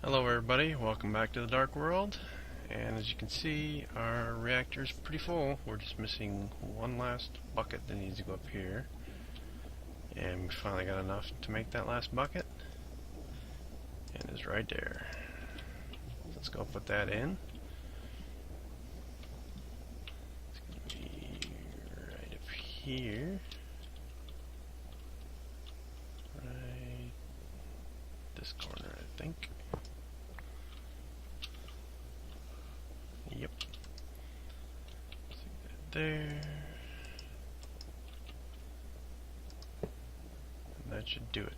Hello everybody, welcome back to the Dark World. And as you can see, our reactor is pretty full. We're just missing one last bucket that needs to go up here. And we finally got enough to make that last bucket. And it's right there. Let's go put that in. It's going to be right up here. Right this corner, I think. Yep. Stick that there. And that should do it.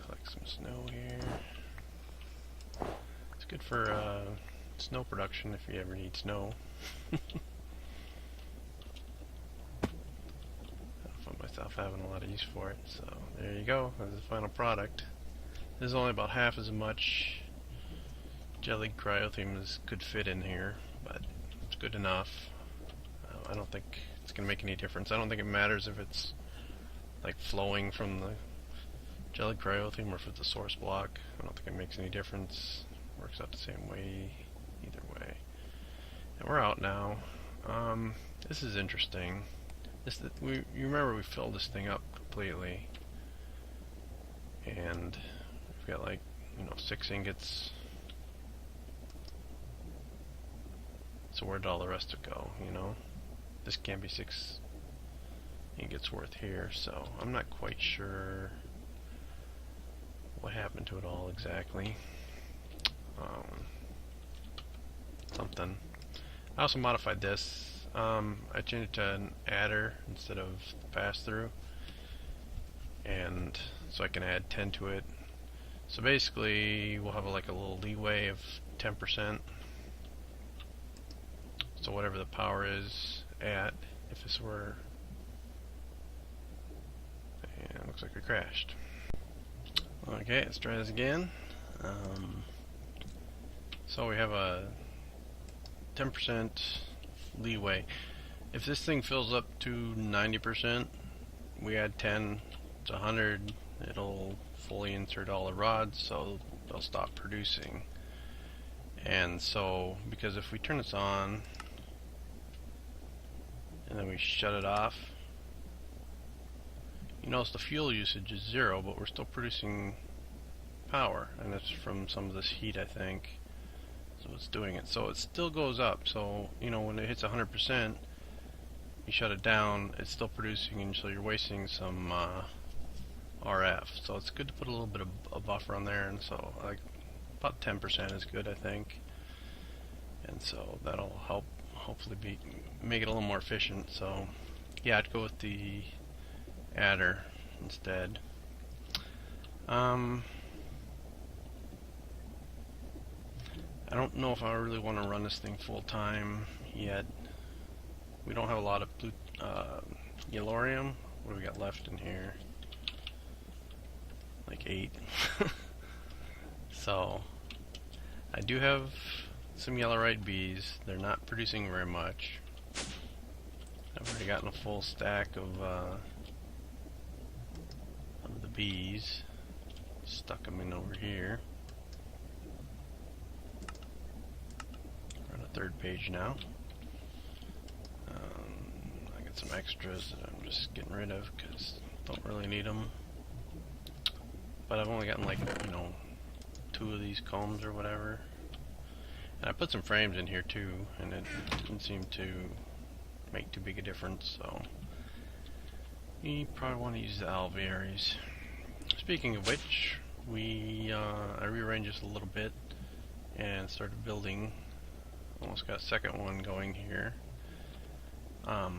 Collect some snow here. It's good for snow production if you ever need snow. I find myself having a lot of use for it. So there you go. That's the final product. There's only about half as much jellied cryotheme as could fit in here, but it's good enough. I don't think it's going to make any difference. I don't think it matters if it's like flowing from the jellied cryotheme or if it's a source block. I don't think it makes any difference. Works out the same way either way. And we're out now. This is interesting. You remember we filled this thing up completely, and we've got 6 ingots. So where'd all the rest of it go, This can't be 6 ingots worth here, so I'm not quite sure what happened to it all exactly. Something. I also modified this. I changed it to an adder instead of the pass-through, and so I can add 10 to it. So basically, we'll have a little leeway of 10%. So whatever the power is at, if this were, and it looks like we crashed. Okay, let's try this again. So we have a 10% leeway. If this thing fills up to 90%, we add 10, it's 100, it'll fully insert all the rods, so they'll stop producing. And so, because if we turn this on and then we shut it off, you notice the fuel usage is 0, but we're still producing power, and it's from some of this heat, I think. So it's doing it. So it still goes up. So when it hits 100%, you shut it down, it's still producing, and so you're wasting some RF. So it's good to put a little bit of a buffer on there, and so about 10% is good, I think. And so that'll help hopefully make it a little more efficient. So yeah, I'd go with the adder instead. I don't know if I really want to run this thing full time yet. We don't have a lot of yellorium. What do we got left in here? Like 8. So I do have some yellorite bees. They're not producing very much. I've already gotten a full stack of the bees. Stuck them in over here. We're on the 3rd page now. I got some extras that I'm just getting rid of because I don't really need them. But I've only gotten 2 of these combs or whatever. And I put some frames in here too, and it didn't seem to make too big a difference, so you probably want to use the alvearies. Speaking of which, I rearranged this a little bit and started building. Almost got a second one going here. I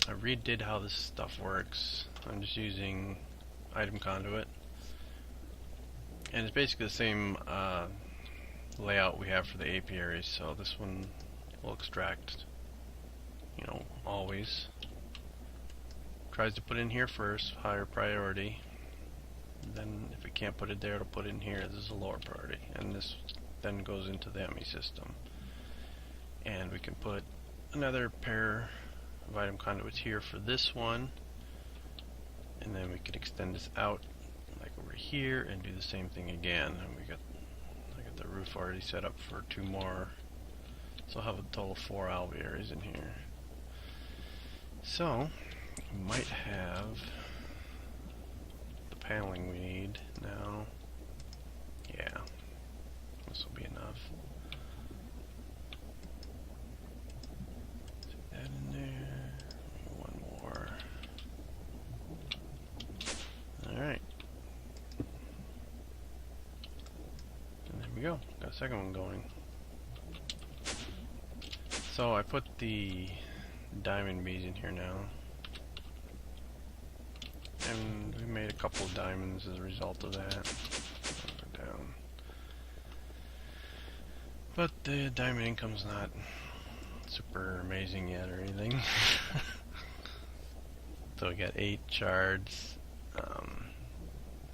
redid how this stuff works. I'm just using item conduit, and it's basically the same layout we have for the apiaries. So this one will extract, always tries to put in here first, higher priority. Then if it can't put it there, it'll put it in here. This is a lower priority, and this then goes into the ME system. And we can put another pair of item conduits here for this one, and then we can extend this out over here and do the same thing again. And I got the roof already set up for 2 more, so I'll have a total of 4 alvearies in here. So we might have the paneling we need now. Yeah, this will be enough. Stick that in there. One more. Alright. And there we go. Got a second one going. So I put the diamond bees in here now. And we made a couple of diamonds as a result of that. Down. But the diamond income's not super amazing yet or anything. So we got 8 shards,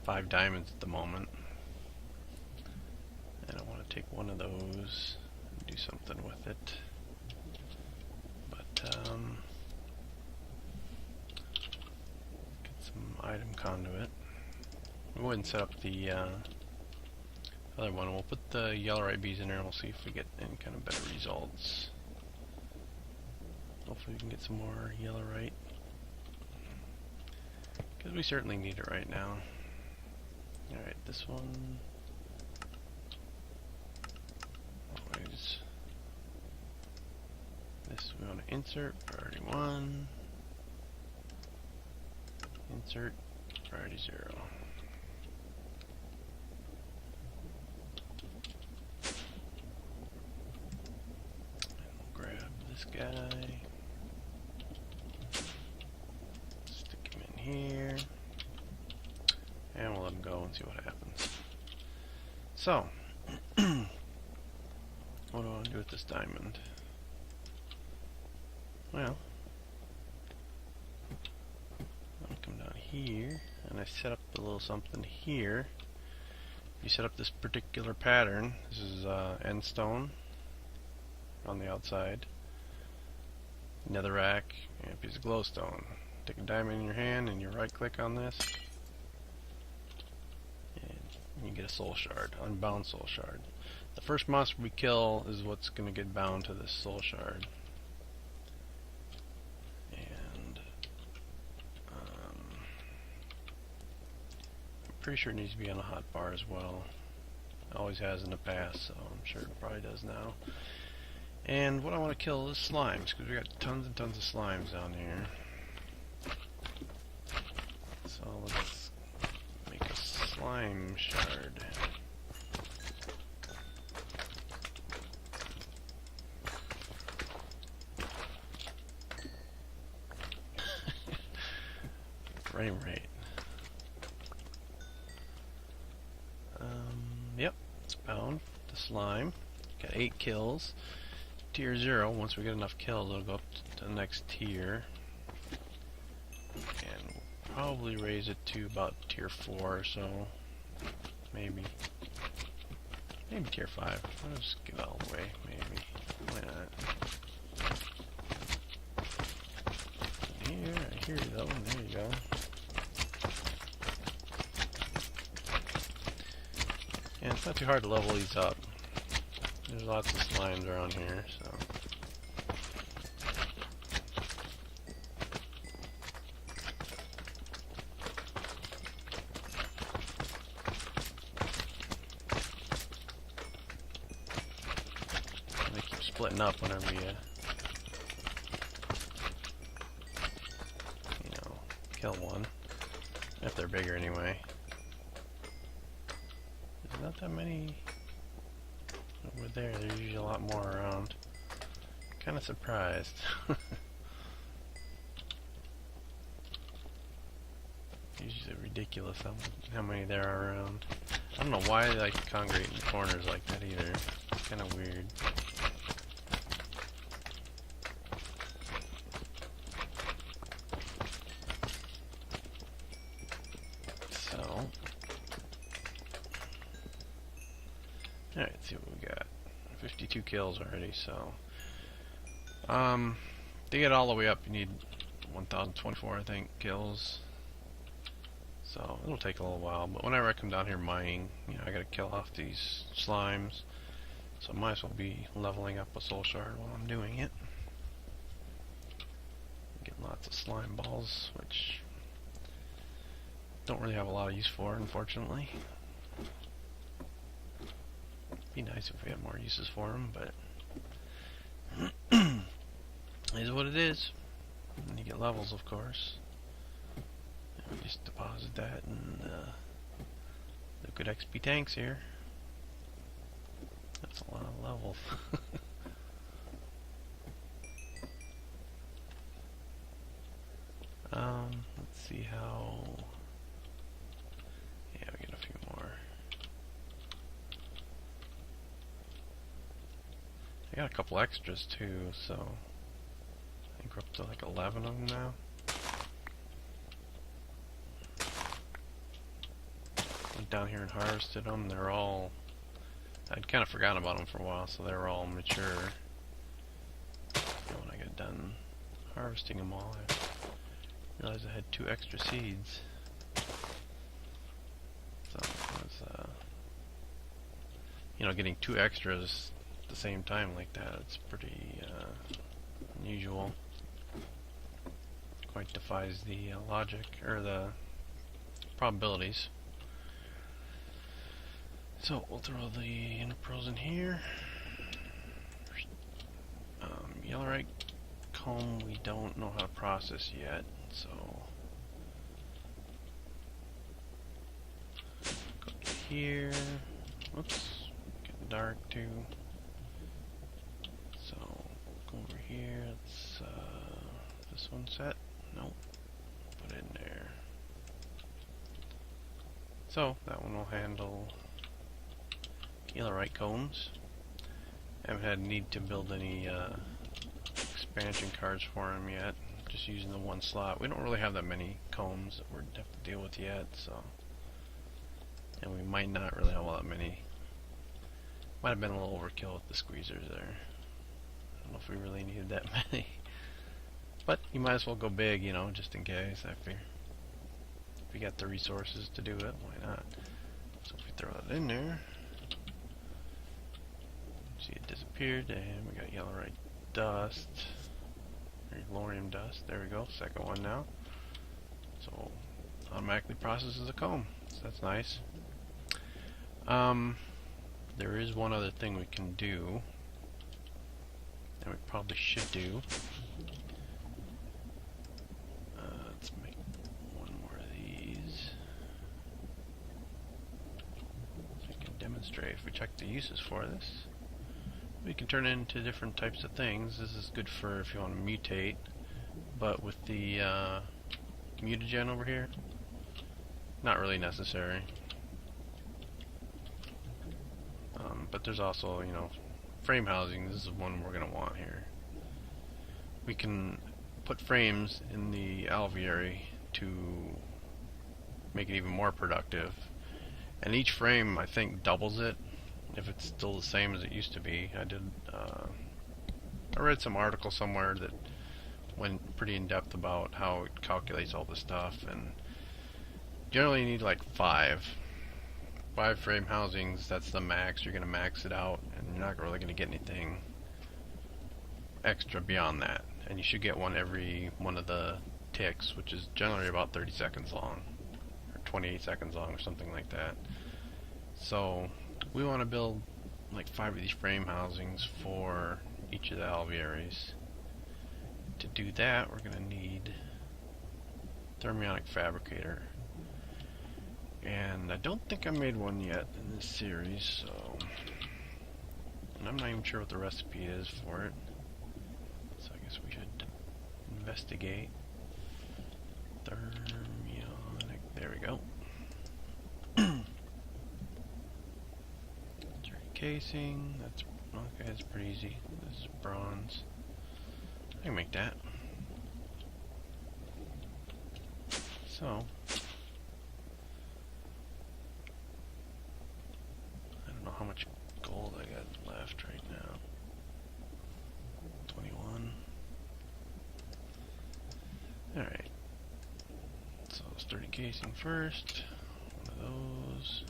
5 diamonds at the moment. And I want to take one of those and do something with it. But get some item conduit. We'll go ahead and set up the other one. We'll put the yellowite bees in there and we'll see if we get any kind of better results. Hopefully we can get some more yellowite, because we certainly need it right now. Alright, this one. Always. This we want to insert, priority 1. Insert, priority 0. This guy, stick him in here, and we'll let him go and see what happens. So, what do I want to do with this diamond? Well, I'll come down here, and I set up a little something here. You set up this particular pattern. This is end stone on the outside. Netherrack and a piece of glowstone. Take a diamond in your hand and you right click on this and you get a soul shard, unbound soul shard. The first monster we kill is what's going to get bound to this soul shard. And I'm pretty sure it needs to be on a hot bar as well. It always has in the past, so I'm sure it probably does now. And what I want to kill is slimes, because we got tons and tons of slimes down here. So let's make a slime shard. Frame rate. Yep, it's bound to slime. Got 8 kills. Tier 0, once we get enough kills, it'll go up to the next tier. And we'll probably raise it to about tier 4 or so. Maybe tier 5. I'll just give it all away, maybe. Why not? Here, I hear you though, there you go. And it's not too hard to level these up. There's lots of slimes around here, so. They keep splitting up whenever you know, kill one. If they're bigger anyway. There's not that many over there. There's usually a lot more around. Kind of surprised. Usually ridiculous how many there are around. I don't know why they like to congregate in corners like that either. It's kind of weird. So, alright, let's see what we got. 52 kills already, so to get all the way up you need 1024 I think kills. So it'll take a little while, but whenever I come down here mining, I gotta kill off these slimes. So I might as well be leveling up a soul shard while I'm doing it. Get lots of slime balls, which don't really have a lot of use for, unfortunately. Be nice if we had more uses for them, but it is what it is. And you get levels, of course. And we just deposit that in the good XP tanks here. That's a lot of levels. Let's see how. Yeah, we get a few more. I got a couple extras too, so I think we're up to like 11 of them now. Went down here and harvested them. They're all. I'd kind of forgotten about them for a while, so they were all mature. And when I got done harvesting them all, I realized I had 2 extra seeds. So it was, getting 2 extras at the same time like that, it's pretty unusual. Quite defies the logic, or the probabilities. So we'll throw the interpearls in here. Yellowite comb we don't know how to process yet, so go to here. Oops, getting dark too. So go over here. Let's this one set. Nope. Put it in there. So that one will handle Yellowite combs. I haven't had need to build any expansion cards for him yet. Just using the one slot. We don't really have that many combs that we're have to deal with yet, so. And we might not really have all that many. Might have been a little overkill with the squeezers there. I don't know if we really needed that many. But you might as well go big, just in case. I figure. If you got the resources to do it, why not? So if we throw that in there. See, it disappeared, and we got Yellowite dust, or Lorium dust. There we go, second one now. So automatically processes a comb, so that's nice. There is one other thing we can do, and we probably should do. Let's make one more of these. So we can demonstrate if we check the uses for this. We can turn it into different types of things. This is good for if you want to mutate, but with the mutagen over here, not really necessary. But there's also, frame housing. This is one we're going to want here. We can put frames in the alveary to make it even more productive. And each frame, I think, doubles it. If it's still the same as it used to be. I read some article somewhere that went pretty in depth about how it calculates all this stuff, and generally you need like 5 frame housings. That's the max. You're gonna max it out, and you're not really gonna get anything extra beyond that. And you should get one every one of the ticks, which is generally about 30 seconds long, or 28 seconds long, or something like that. So we want to build like 5 of these frame housings for each of the alvearies. To do that, we're going to need thermionic fabricator. And I don't think I made one yet in this series, so. And I'm not even sure what the recipe is for it. So I guess we should investigate. Thermionic, there we go. Casing, that's okay, that's pretty easy. This is bronze. I can make that. So I don't know how much gold I got left right now. 21. Alright. So sturdy casing first. One of those.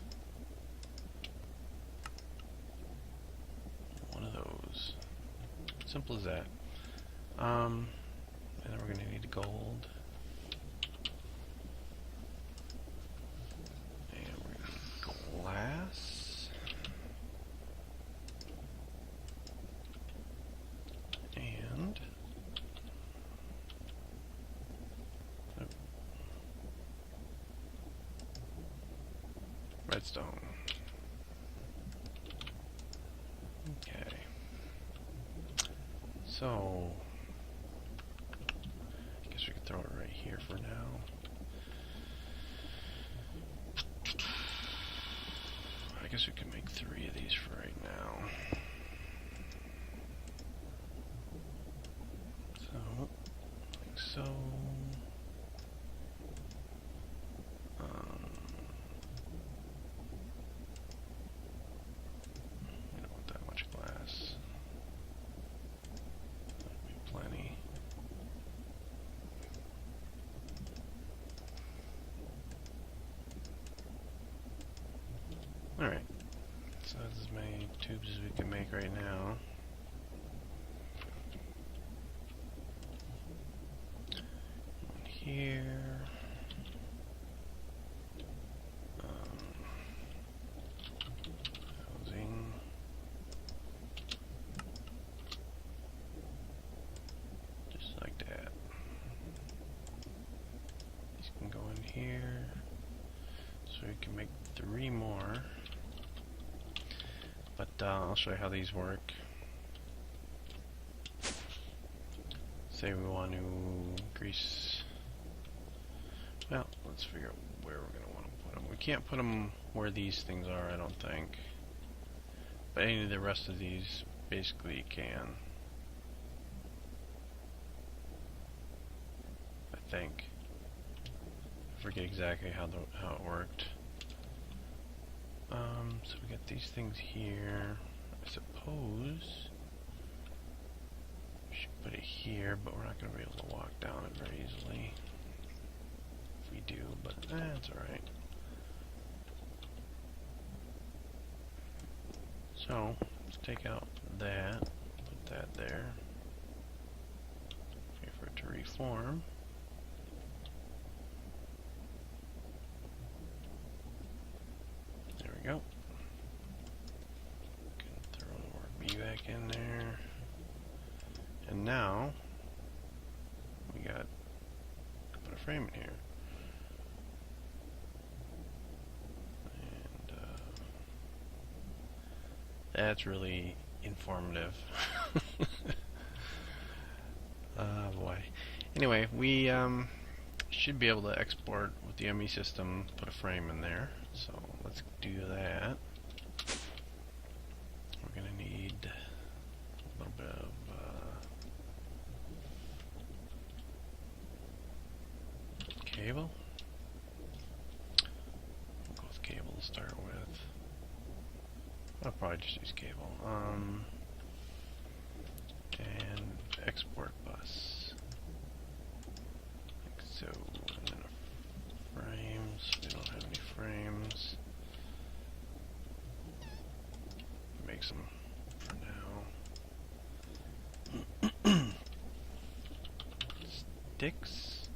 One of those. Simple as that. And then we're going to need gold. And we're going to need glass. And redstone. Okay. So, I guess we could throw it right here for now. I guess we can make 3 of these for right now. So, like so. We don't want that much glass. That'll be plenty. Alright, so that's as many tubes as we can make right now. One here. Housing. Just like that. These can go in here. So we can make 3 more. But I'll show you how these work. Say we want to grease. Well, let's figure out where we're going to want to put them. We can't put them where these things are, I don't think. But any of the rest of these, basically, you can. I think. I forget exactly how it worked. So we got these things here. I suppose we should put it here, but we're not going to be able to walk down it very easily. If we do, but that's alright. So, let's take out that, put that there. Wait for it to reform. There we go. Can throw more B back in there. And now, we got put a frame in here. And that's really informative. Boy. Anyway, we should be able to export with the ME system, put a frame in there. So let's do that. We're going to need a little bit of cable. We'll go with cable to start with. I'll probably just use cable. And export bus. Like so. And then a frames. We don't have any frames. Make some for now. Sticks.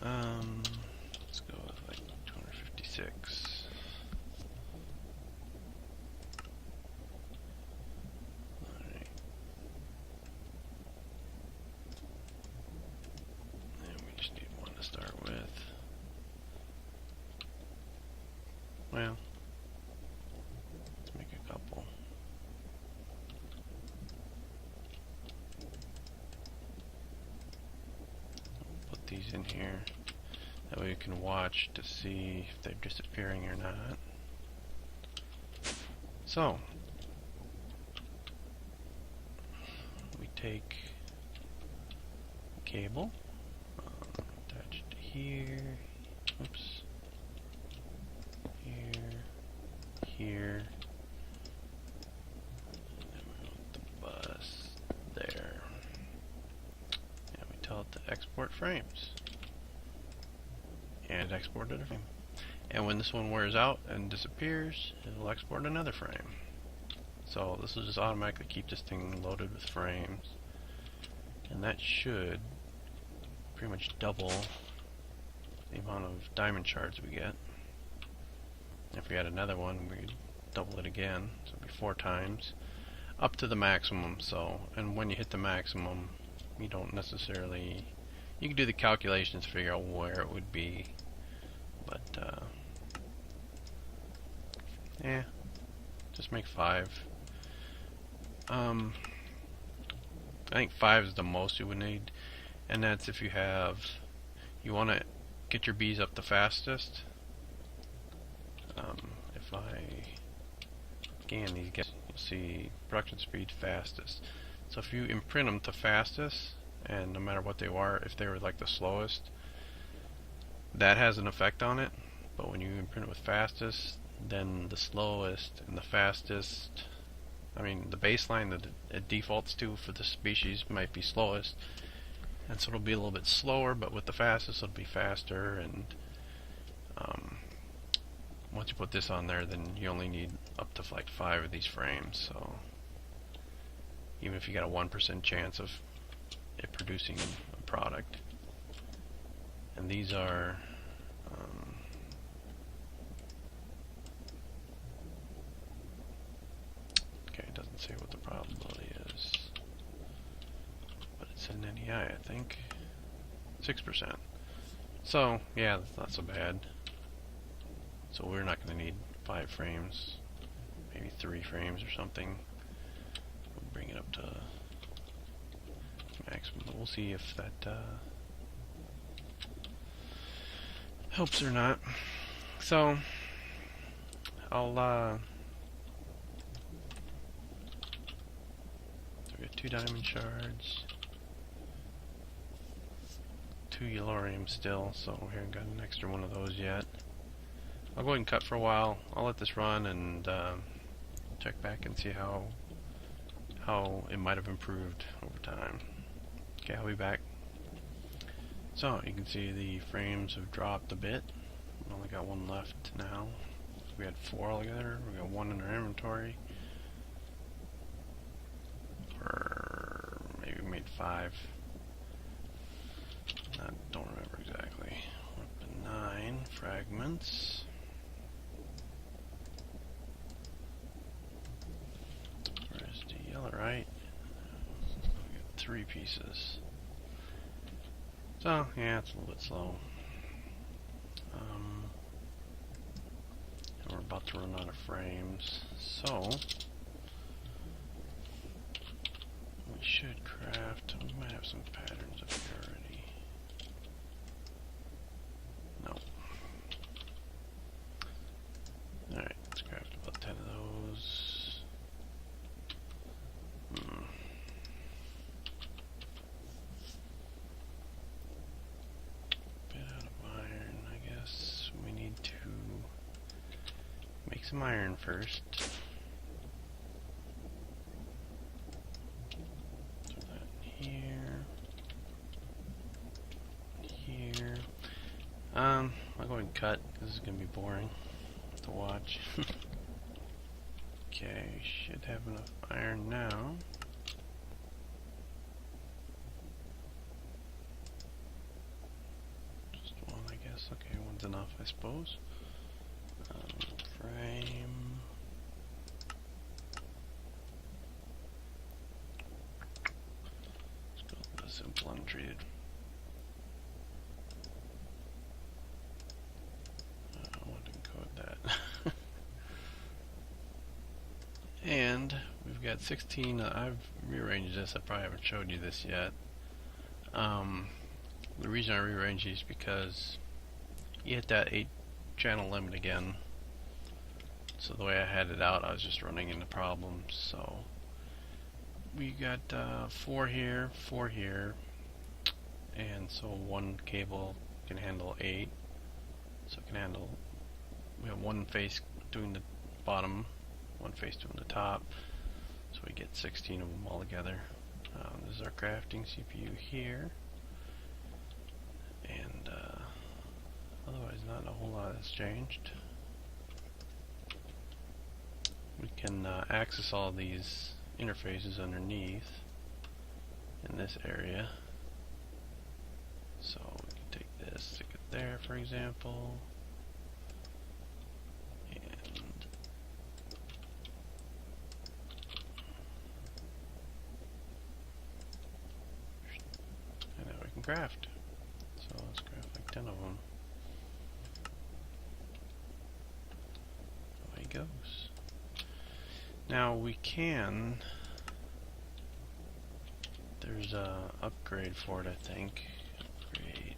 Let's go with like 256. Alright. And we just need one to start with. Well, let's make a couple. Put these in here. That way you can watch to see if they're disappearing or not. So, we take cable, attach it to here, oops, here, here, and then we want the bus there. And we tell it to export frames. and it exported a frame. And when this one wears out and disappears, it will export another frame. So this will just automatically keep this thing loaded with frames, and that should pretty much double the amount of diamond shards we get. If we had another one, we'd double it again, so it'd be 4 times up to the maximum. So, and when you hit the maximum, you don't necessarily, you can do the calculations to figure out where it would be, but yeah, just make 5. I think 5 is the most you would need, and that's if you want to get your bees up the fastest. If I scan these guys, you'll see production speed fastest. So if you imprint them to fastest, and no matter what they were, if they were like the slowest, that has an effect on it. But when you imprint it with fastest, then the slowest and the fastest, I mean the baseline that it defaults to for the species might be slowest, and so it'll be a little bit slower, but with the fastest it'll be faster. And once you put this on there, then you only need up to like 5 of these frames. So even if you got a 1% chance of it producing a product, and these are okay, it doesn't say what the probability is, but it's in NEI, I think 6%. So yeah, that's not so bad. So we're not going to need 5 frames, maybe 3 frames or something. We'll bring it up to maximum, but we'll see if that helps or not. So I'll so we got 2 diamond shards, 2 yellorium still, so we haven't got an extra one of those yet. I'll go ahead and cut for a while. I'll let this run and check back and see how it might have improved over time. Okay, I'll be back. So you can see the frames have dropped a bit. We only got 1 left now. We had 4 altogether. We got 1 in our inventory. Or maybe we made 5. I don't remember exactly. Up to 9 fragments. Where's the yellow, right? We got 3 pieces. So yeah, it's a little bit slow. And we're about to run out of frames, so we should craft. We might have some patterns up here already. No. Alright, let's craft about 10 of those. Bit out of iron, I guess. We need to make some iron first. Throw that in here. Here. I'll go ahead and cut. This is gonna be boring to watch. Okay, should have enough iron now. Just 1, I guess. Okay, 1's enough, I suppose. Frame. Let's go with the simple untreated. I want to code that. And we've got 16. I've rearranged this. I probably haven't showed you this yet. The reason I rearranged these is because you hit that 8 channel limit again. So the way I had it out, I was just running into problems. So we got 4 here, 4 here, and so 1 cable can handle 8. So it can handle. We have 1 face doing the bottom, 1 face doing the top. So we get 16 of them all together. This is our crafting CPU here, and otherwise not a whole lot has changed. We can access all these interfaces underneath in this area. So we can take this, stick it there, for example, and now we can craft. So let's craft like 10 of them. Away he goes. Now we can. There's a upgrade for it, I think. Upgrade.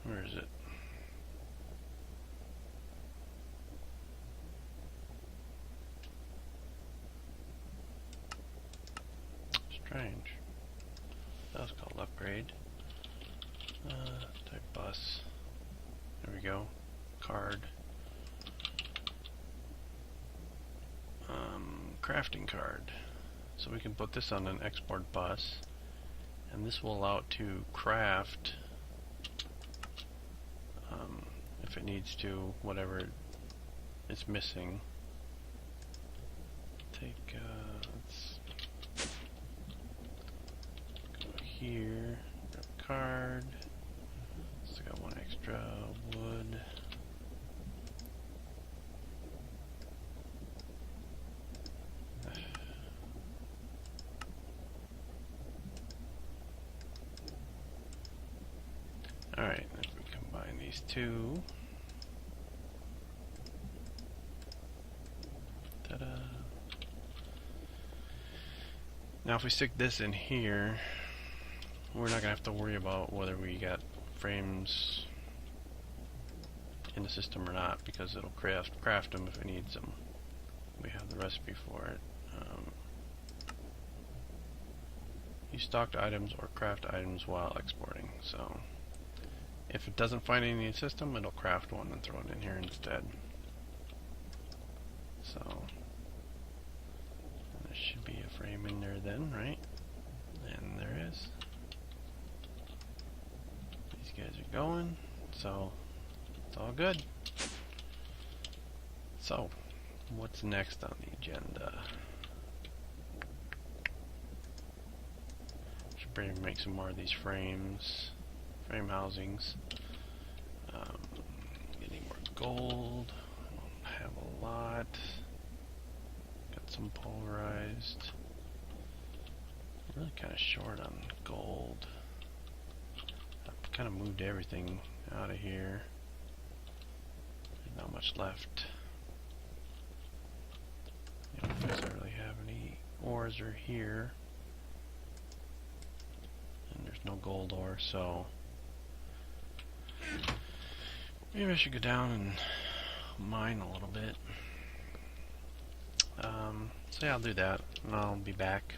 Where is it? Strange. That was called upgrade. Type bus. There we go. Card. Crafting card. So we can put this on an export bus, and this will allow it to craft if it needs to, whatever it's missing. Take let's go here, grab a card. Still got one extra wood. Alright, if we combine these two. Ta-da! Now if we stick this in here, we're not going to have to worry about whether we got frames in the system or not, because it'll craft them if it needs them. We have the recipe for it. Use stocked items or craft items while exporting. So if it doesn't find any in the system, it'll craft one and throw it in here instead. So there should be a frame in there then, right? And there is. These guys are going, so it's all good. So what's next on the agenda? Should probably make some more of these frames. Frame housings. Getting more gold. Don't have a lot. Got some pulverized. Really kind of short on gold. I've kind of moved everything out of here. There's not much left. The only place I really have any ores are here. And there's no gold ore, so maybe I should go down and mine a little bit. So yeah, I'll do that, and I'll be back.